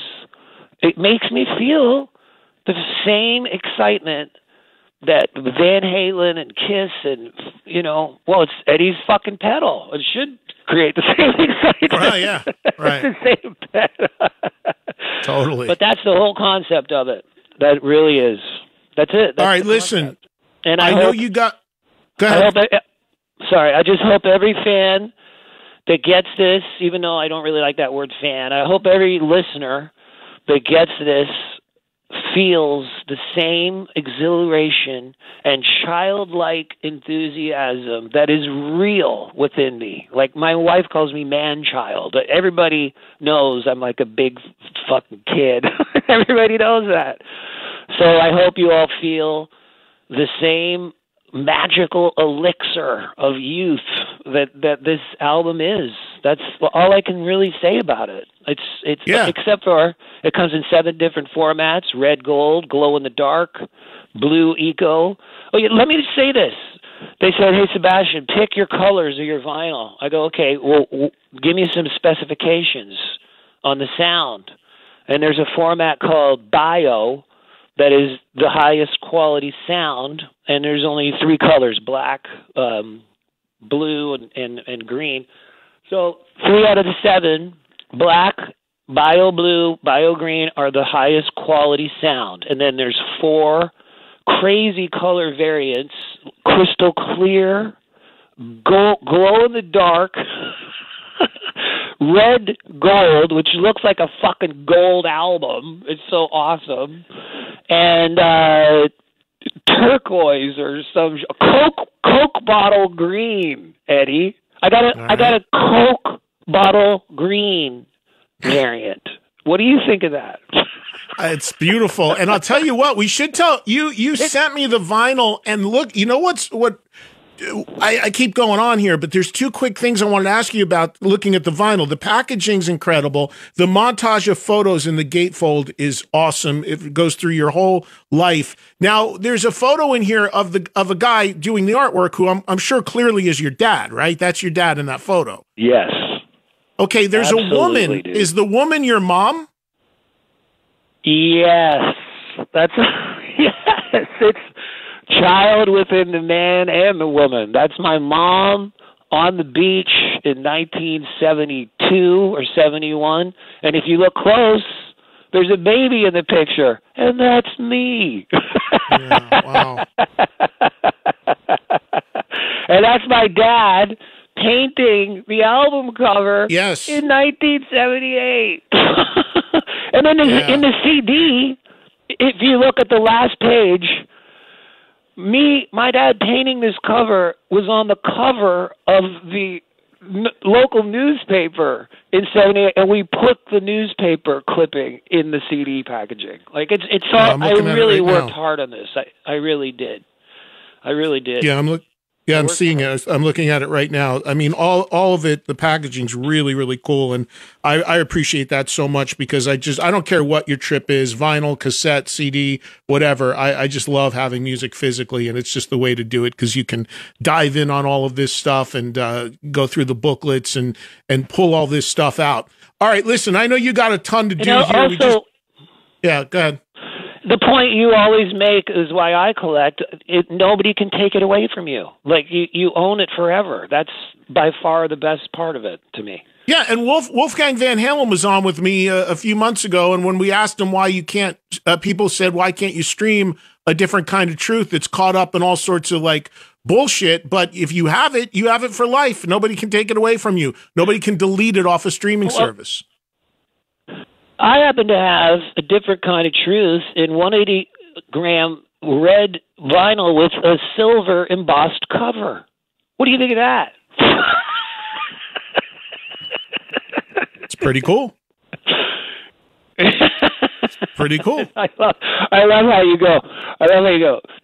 it makes me feel the same excitement that Van Halen and Kiss and, it's Eddie's fucking pedal. It should create the same excitement. Right, yeah, right. It's the same pedal. Totally. But that's the whole concept of it. That really is. That's it. That's all right, listen. And I know you got... Go ahead. I just hope every fan that gets this, even though I don't really like that word fan, I hope every listener that gets this feels the same exhilaration and childlike enthusiasm that is real within me. Like my wife calls me man-child. Everybody knows I'm like a big fucking kid. Everybody knows that. So I hope you all feel the same magical elixir of youth that this album is. That's all I can really say about it. It's except for it comes in 7 different formats: red, gold, glow in the dark, blue, eco. Oh, yeah, let me just say this. They said, "Hey Sebastian, pick your colors of your vinyl." I go, "Okay, well, give me some specifications on the sound." And there's a format called Bio that is the highest quality sound, and there's only 3 colors: black, blue, and green. So 3 out of the 7 black, bio blue, bio green are the highest quality sound. And then there's 4 crazy color variants: crystal clear, glow in the dark, red gold, which looks like a fucking gold album. It's so awesome. And turquoise or some Coke bottle green, Eddie. I got a Coke bottle green variant. What do you think of that? It's beautiful. And I'll tell you what, we should tell you. You sent me the vinyl, and look, you know what I keep going on here, but there's 2 quick things I wanted to ask you about looking at the vinyl. The packaging's incredible. The montage of photos in the gatefold is awesome. It goes through your whole life. Now, there's a photo in here of a guy doing the artwork who I'm sure clearly is your dad, right? That's your dad in that photo. Yes. Okay, there's Absolutely, a woman. dude. Is the woman your mom? Yes. That's yes. It's child within the man and the woman. That's my mom on the beach in 1972 or 71. And if you look close, there's a baby in the picture, and that's me. Yeah, wow. And that's my dad painting the album cover in 1978. And then in the CD, if you look at the last page, my dad painting this cover was on the cover of the local newspaper in 78, and we put the newspaper clipping in the CD packaging. Like it's all. I really worked hard on this. I really did. Yeah, I'm seeing it. I'm looking at it right now. I mean, all of it, the packaging's really, really cool. And I appreciate that so much because I don't care what your trip is, vinyl, cassette, CD, whatever. I just love having music physically, and it's just the way to do it because you can dive in on all of this stuff and go through the booklets and pull all this stuff out. All right, listen, I know you got a ton to do here. Go ahead. The point you always make is why I collect. Nobody can take it away from you. Like you own it forever. That's by far the best part of it to me. Yeah, and Wolfgang Van Halen was on with me a few months ago, and when we asked him why you can't, people said, why can't you stream a different kind of truth that's caught up in all sorts of like bullshit? But if you have it for life. Nobody can take it away from you. Nobody can delete it off a streaming service. I happen to have a different kind of truth in 180-gram red vinyl with a silver embossed cover. What do you think of that? It's pretty cool. Pretty cool. I love how you go.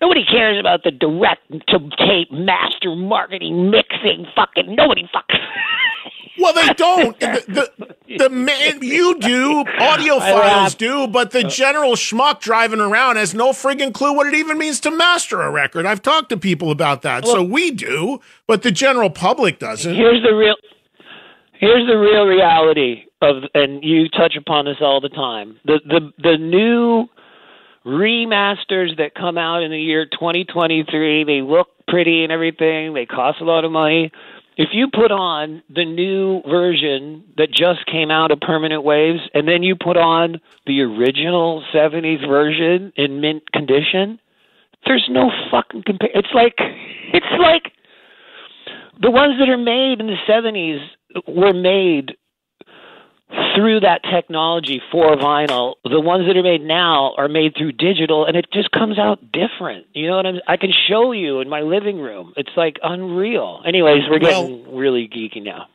Nobody cares about the direct-to-tape master marketing mixing. Fucking nobody fucking. Well, they don't. The man, you do, audiophiles do, but the general schmuck driving around has no friggin' clue what it even means to master a record. I've talked to people about that. Well, so we do, but the general public doesn't. Here's the real reality of, and you touch upon this all the time. The new remasters that come out in the year 2023, they look pretty and everything. They cost a lot of money. If you put on the new version that just came out of Permanent Waves, and then you put on the original 70s version in mint condition, there's no fucking It's like the ones that are made in the 70s were made through that technology for vinyl. The ones that are made now are made through digital, and it just comes out different. You know what I can show you in my living room. It's like unreal. Anyways, we're getting really geeky now.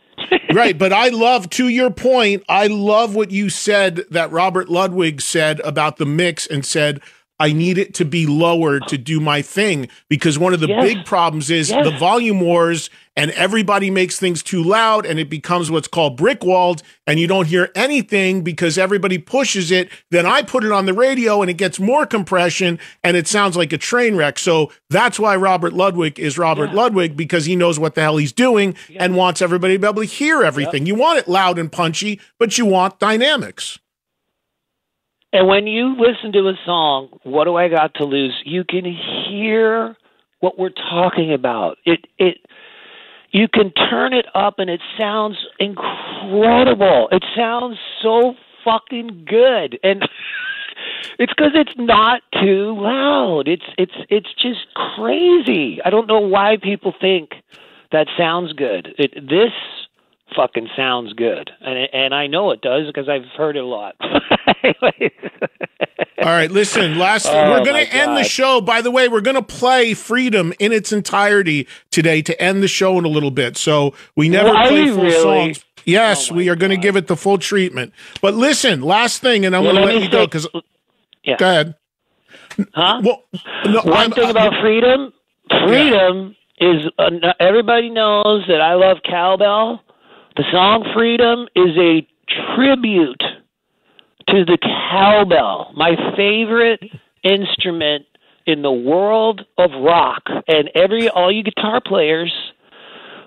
Right, but I love, to your point, I love what you said that Robert Ludwig said about the mix and said, I need it to be lower to do my thing, because one of the big problems is the volume wars, and everybody makes things too loud, and it becomes what's called brick-walled, and you don't hear anything because everybody pushes it. Then I put it on the radio, and it gets more compression, and it sounds like a train wreck. So that's why Robert Ludwig is Robert Ludwig, because he knows what the hell he's doing and wants everybody to be able to hear everything. You want it loud and punchy, but you want dynamics. And when you listen to a song, What Do I Got to Lose, you can hear what we're talking about. you can turn it up and it sounds incredible. It sounds so fucking good. And it's because it's not too loud. It's just crazy. I don't know why people think that sounds good. This fucking sounds good, and I know it does because I've heard it a lot. All right, listen. We're going to end the show. By the way, we're going to play "Freedom" in its entirety today to end the show in a little bit. So we never play full songs. Yes, we are going to give it the full treatment. But listen, last thing, and I'm going to let you go because. Yeah. Go ahead. Huh? Well, no, One thing about freedom. Freedom is everybody knows that I love cowbell. The song "Freedom" is a tribute to the cowbell, my favorite instrument in the world of rock. And all you guitar players,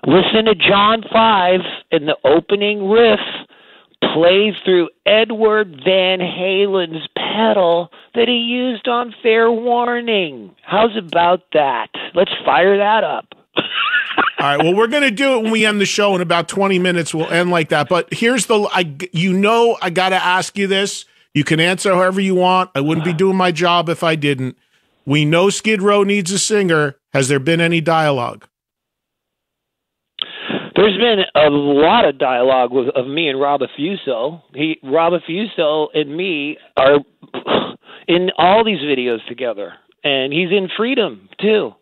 listen to John 5 in the opening riff. Play through Edward Van Halen's pedal that he used on Fair Warning. How's about that? Let's fire that up. All right. Well, we're going to do it when we end the show in about 20 minutes. We'll end like that. But here's I got to ask you this. You can answer however you want. I wouldn't be doing my job if I didn't. We know Skid Row needs a singer. Has there been any dialogue? There's been a lot of dialogue of me and Rob Affuso. Rob Affuso and me are in all these videos together, and he's in Freedom too.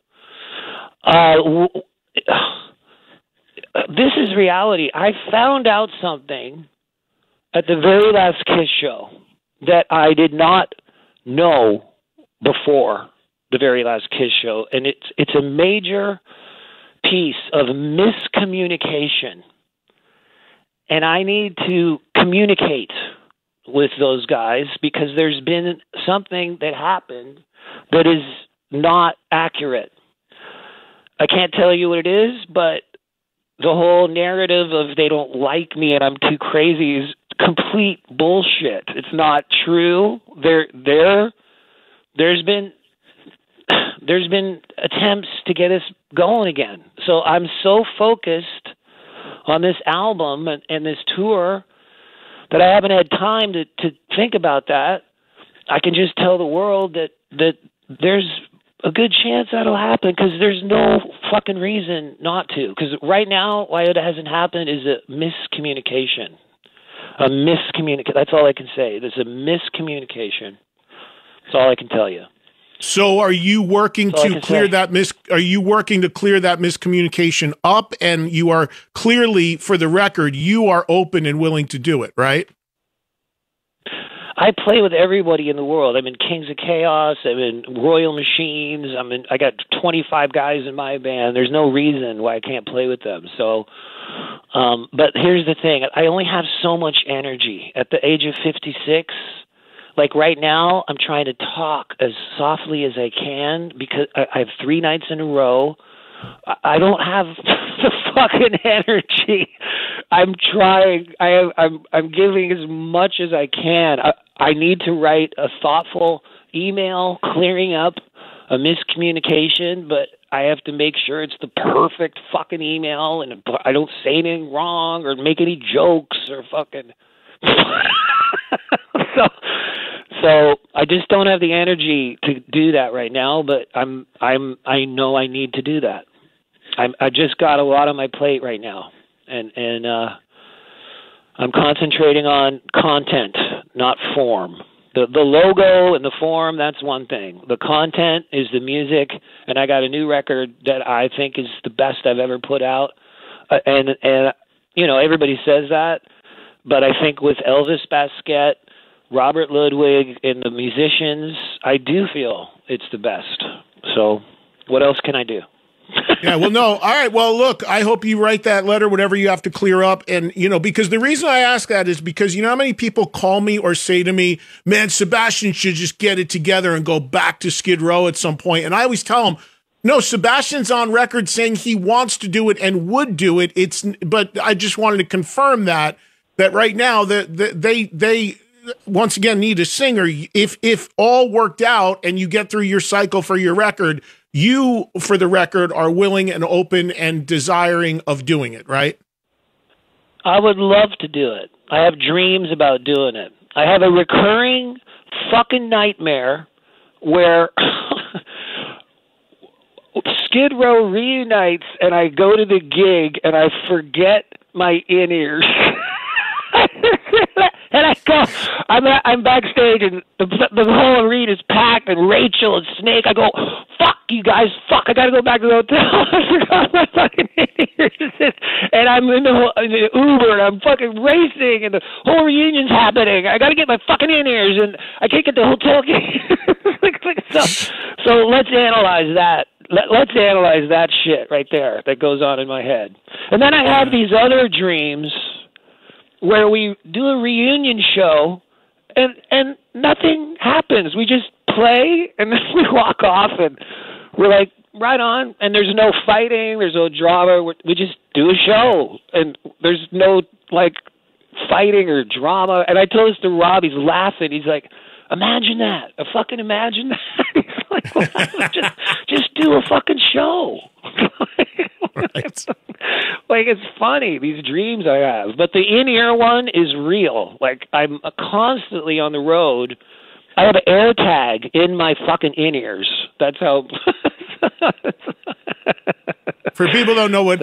This is reality. I found out something at the very last Kiss show that I did not know before the very last Kiss show, and it's a major piece of miscommunication, and I need to communicate with those guys because there's been something that happened that is not accurate. I can't tell you what it is, but the whole narrative of they don't like me and I'm too crazy is complete bullshit. It's not true. There's been attempts to get us going again. So I'm so focused on this album and this tour that I haven't had time to think about that. I can just tell the world that there's a good chance that'll happen because there's no fucking reason not to. Because right now, why it hasn't happened is a miscommunication. That's all I can say. There's a miscommunication. That's all I can tell you. So are you working to clear that miscommunication up, and you are clearly, for the record, you are open and willing to do it, right? I play with everybody in the world. I'm in Kings of Chaos. I'm in Royal Machines. I got 25 guys in my band. There's no reason why I can't play with them. So, but here's the thing. I only have so much energy. At the age of 56, like right now, I'm trying to talk as softly as I can because I have 3 nights in a row. I don't have the fucking energy. I'm trying. I'm giving as much as I can. I need to write a thoughtful email clearing up a miscommunication, but I have to make sure it's the perfect fucking email and I don't say anything wrong or make any jokes or fucking. So I just don't have the energy to do that right now, but I know I need to do that. I just got a lot on my plate right now, and I'm concentrating on content, not form. The logo and the form, that's one thing. The content is the music, and I got a new record that I think is the best I've ever put out. And you know, everybody says that, but I think with Elvis Baskett, Robert Ludwig, and the musicians, I do feel it's the best. So what else can I do? Yeah, well, no. All right. Well, look, I hope you write that letter, whatever you have to clear up. And, you know, because the reason I ask that is because, you know how many people call me or say to me, man, Sebastian should just get it together and go back to Skid Row at some point. And I always tell them, no, Sebastian's on record saying he wants to do it and would do it. But I just wanted to confirm that right now that they once again need a singer. If all worked out and you get through your cycle for your record, you, for the record, are willing and open and desiring of doing it, right? I would love to do it. I have dreams about doing it. I have a recurring fucking nightmare where Skid Row reunites and I go to the gig and I forget my in-ears. And I go, I'm backstage and the whole arena is packed and Rachel and Snake. I go, fuck you guys, fuck, I gotta go back to the hotel. I forgot my fucking in-ears. And I'm in the Uber and I'm fucking racing and the whole reunion's happening. I gotta get my fucking in-ears and I can't get the hotel key. So let's analyze that. Let's analyze that shit right there that goes on in my head. And then I have these other dreams where we do a reunion show and nothing happens. We just play and then we walk off and we're like, right on. And there's no fighting. There's no drama. We just do a show and there's no like fighting or drama. And I told this to Rob. He's laughing. He's like, imagine that. Fucking imagine that. He's like, well, just do a fucking show. Right. Like, it's funny, these dreams I have. But the in-ear one is real. Like, I'm constantly on the road. I have an air tag in my fucking in-ears. That's how... For people who don't know what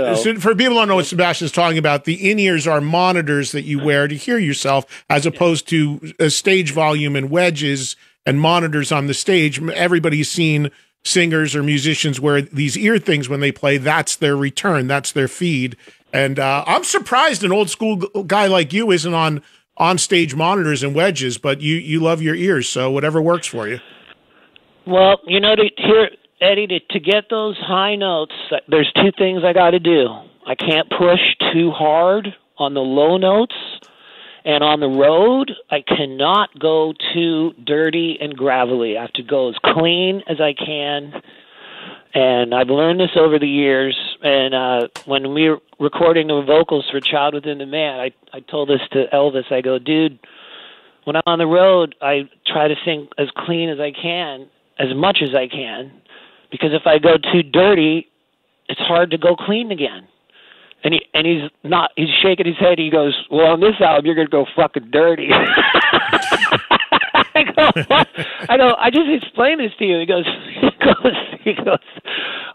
Sebastian's talking about, the in-ears are monitors that you wear to hear yourself, as opposed to a stage volume and wedges and monitors on the stage. Everybody's seen singers or musicians wear these ear things when they play. That's their return. That's their feed. And I'm surprised an old school guy like you isn't on stage monitors and wedges, but you love your ears, so whatever works for you. Well, you know, Eddie, to get those high notes, there's two things I got to do. I can't push too hard on the low notes, and on the road, I cannot go too dirty and gravelly. I have to go as clean as I can, and I've learned this over the years. And when we were recording the vocals for Child Within the Man, I told this to Elvis. I go, dude, when I'm on the road, I try to sing as clean as I can, as much as I can, because if I go too dirty, it's hard to go clean again. And he's shaking his head. He goes, well, on this album, you're going to go fucking dirty. I go, I just explained this to you. He goes,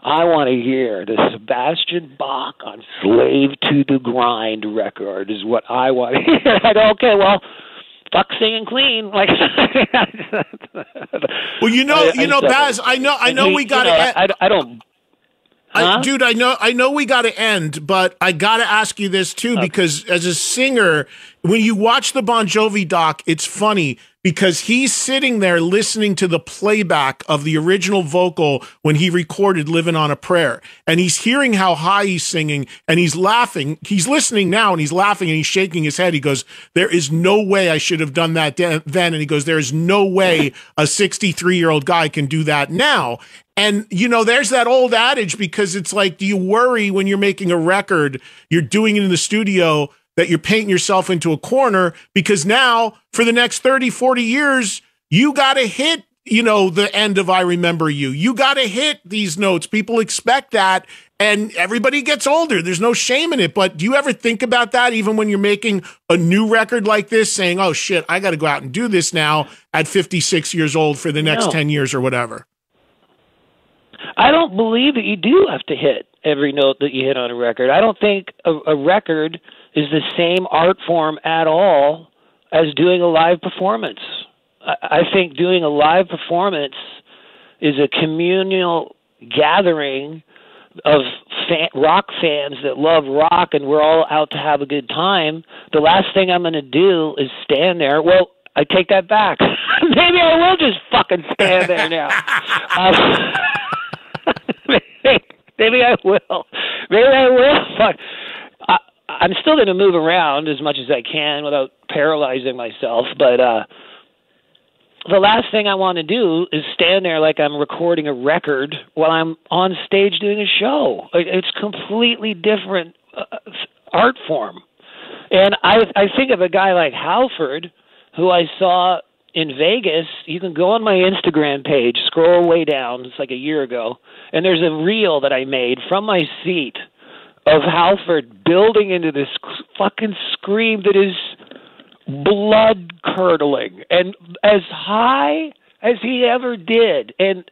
I want to hear the Sebastian Bach on Slave to the Grind record is what I want to hear. I go, okay, well, fuck singing clean. Like, well, Baz, I know we got to. I don't. Huh? Dude, I know we got to end, but I got to ask you this too, because as a singer, when you watch the Bon Jovi doc, it's funny because he's sitting there listening to the playback of the original vocal when he recorded Living on a Prayer. And he's hearing how high he's singing and he's laughing. He's listening now and he's laughing and he's shaking his head. He goes, there is no way I should have done that then. And he goes, there is no way a 63-year-old guy can do that now. And, you know, there's that old adage, because it's like, do you worry when you're making a record, you're doing it in the studio, that you're painting yourself into a corner? Because now for the next 30, 40 years, you got to hit, you know, the end of I Remember You. You got to hit these notes. People expect that, and everybody gets older. There's no shame in it. But do you ever think about that, even when you're making a new record like this, saying, oh, shit, I got to go out and do this now at 56 years old for the next 10 years or whatever? I don't believe that you do have to hit every note that you hit on a record. I don't think a record is the same art form at all as doing a live performance. I think doing a live performance is a communal gathering of rock fans that love rock, and we're all out to have a good time. The last thing I'm going to do is stand there. Well, I take that back. Maybe I will just fucking stand there now. Maybe I will. Fuck. I'm still going to move around as much as I can without paralyzing myself. But the last thing I want to do is stand there like I'm recording a record while I'm on stage doing a show. It's completely different art form. And I think of a guy like Halford, who I saw in Vegas, you can go on my Instagram page, scroll way down, it's like a year ago, and there's a reel that I made from my seat of Halford building into this fucking scream that is blood-curdling and as high as he ever did. And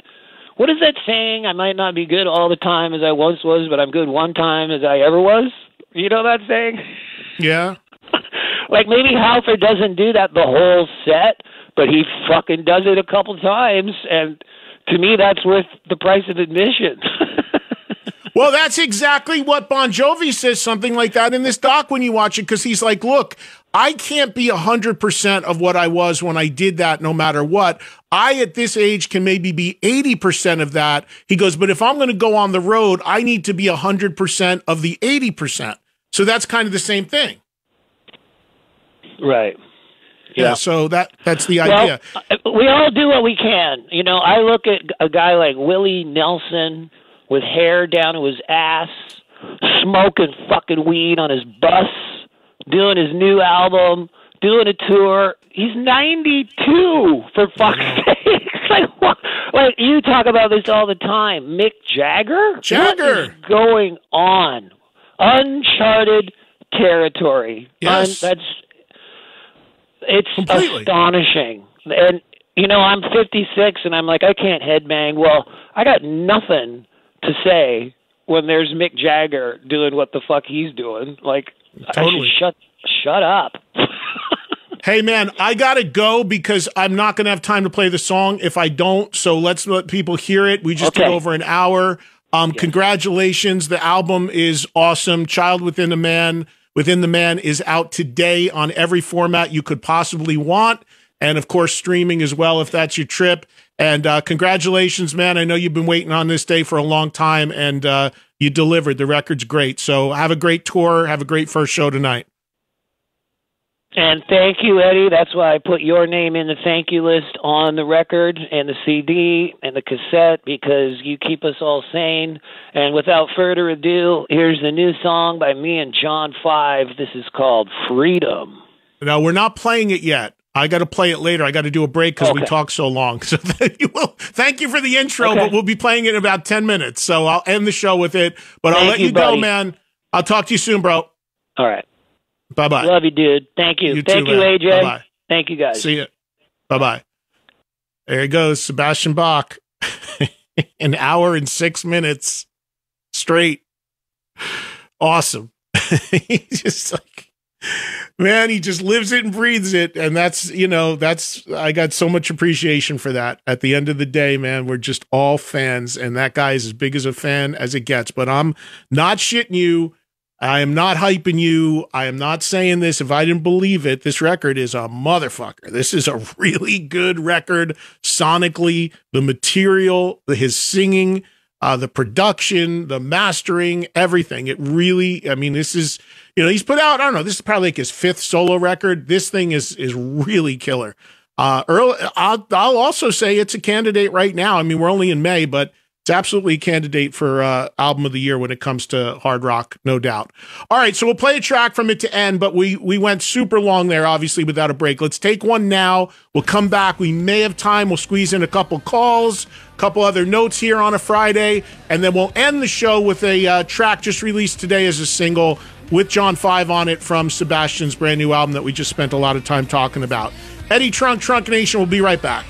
what is that saying? I might not be good all the time as I once was, but I'm good one time as I ever was. You know that saying? Yeah. Like maybe Halford doesn't do that the whole set, but he fucking does it a couple times, and to me that's worth the price of admission. Well, that's exactly what Bon Jovi says, something like that in this doc when you watch it, because he's like, look, I can't be 100% of what I was when I did that no matter what. I, at this age, can maybe be 80% of that. He goes, but if I'm going to go on the road, I need to be 100% of the 80%. So that's kind of the same thing. Right. Yeah, so that's the idea. We all do what we can. You know, I look at a guy like Willie Nelson with hair down to his ass, smoking fucking weed on his bus, doing his new album, doing a tour. He's 92, for fuck's sake. Like, what? Like, you talk about this all the time. Mick Jagger? What is going on? Uncharted territory. Yes. It's completely astonishing. And, you know, I'm 56, and I'm like, I can't headbang. Well, I got nothing to say when there's Mick Jagger doing what the fuck he's doing. Like, totally. I should shut up. Hey, man, I got to go because I'm not going to have time to play the song if I don't. So let's let people hear it. We just did over an hour. Yes. Congratulations. The album is awesome. Child Within the Man is out today on every format you could possibly want. And, of course, streaming as well if that's your trip. And congratulations, man. I know you've been waiting on this day for a long time, and you delivered. The record's great. So have a great tour. Have a great first show tonight. And thank you, Eddie. That's why I put your name in the thank you list on the record and the CD and the cassette, because you keep us all sane. And without further ado, here's the new song by me and John 5. This is called Freedom. No, we're not playing it yet. I got to play it later. I got to do a break because we talk so long. So thank you for the intro, but we'll be playing it in about 10 minutes. So I'll end the show with it, but I'll let you go, man. I'll talk to you soon, bro. All right. Bye-bye. Love you, dude. Thank you. Thank you, AJ. Bye-bye. Thank you, guys. See you. Bye-bye. There he goes, Sebastian Bach. An hour and 6 minutes straight. Awesome. He's just like, man, he just lives it and breathes it. And I got so much appreciation for that. At the end of the day, man, we're just all fans. And that guy is as big as a fan as it gets. But I'm not shitting you. I am not hyping you. I am not saying this if I didn't believe it. This record is a motherfucker. This is a really good record sonically. The material, his singing, the production, the mastering, everything. It really, I mean, this is, he's put out, I don't know, this is probably like his 5th solo record. This thing is really killer. I'll also say it's a candidate right now. I mean, we're only in May, but it's absolutely a candidate for album of the year when it comes to hard rock, no doubt. All right, so we'll play a track from it to end, but we went super long there, obviously, without a break. Let's take one now. We'll come back. We may have time. We'll squeeze in a couple calls, a couple other notes here on a Friday, and then we'll end the show with a track just released today as a single with John 5 on it from Sebastian's brand new album that we just spent a lot of time talking about. Eddie Trunk Nation will be right back.